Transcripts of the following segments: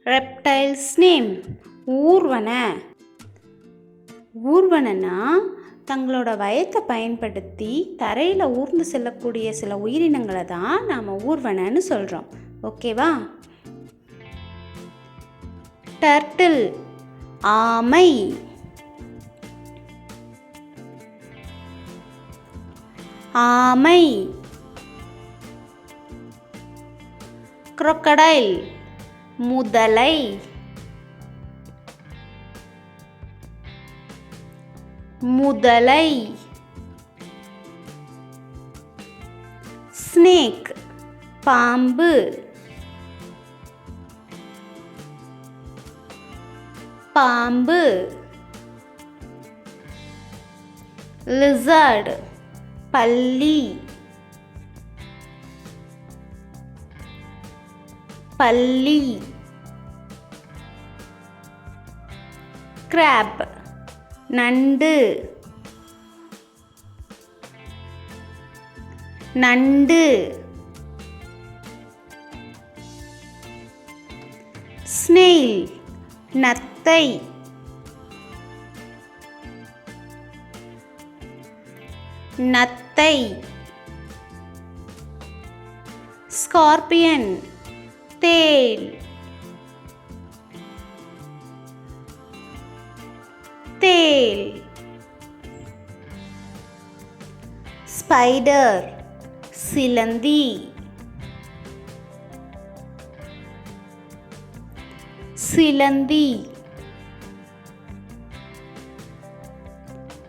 Reptiles name ஊர்வன. ஊர்வனன்னா தங்களோட வயத்தை பயன்படுத்தி தரையில் ஊர்ந்து செல்லக்கூடிய சில உயிரினங்களை தான் நாம் ஊர்வனன்னு சொல்கிறோம். ஓகேவா? டர்ட்டில் ஆமை. ஆமை. crocodile முதலை. முதலை. snake பாம்பு. பாம்பு. lizard பல்லி. பல்லி. crab நண்டு. நண்டு. snail நத்தை. நத்தை. scorpion தேள். தேள். ஸ்பைடர் சிலந்தி. சிலந்தி.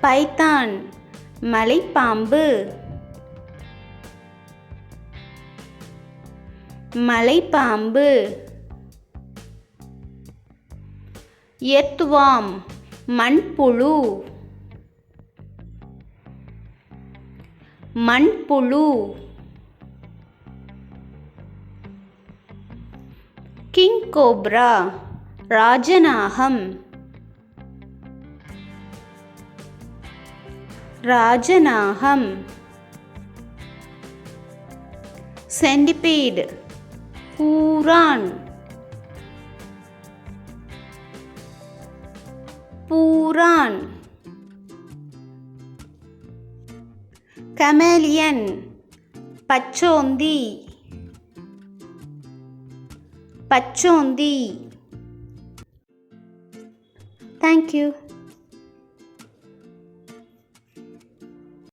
பைத்தான் மலைப்பாம்பு. மலைப்பாம்பு. எர்த்வார்ம் மண்புழு. மண்புழு. கிங் கோப்ரா ராஜநாகம். ராஜநாகம். சென்டிபீட் பூரான். பூரான். கமேலியன் பச்சோந்தி. பச்சோந்தி. Thank you.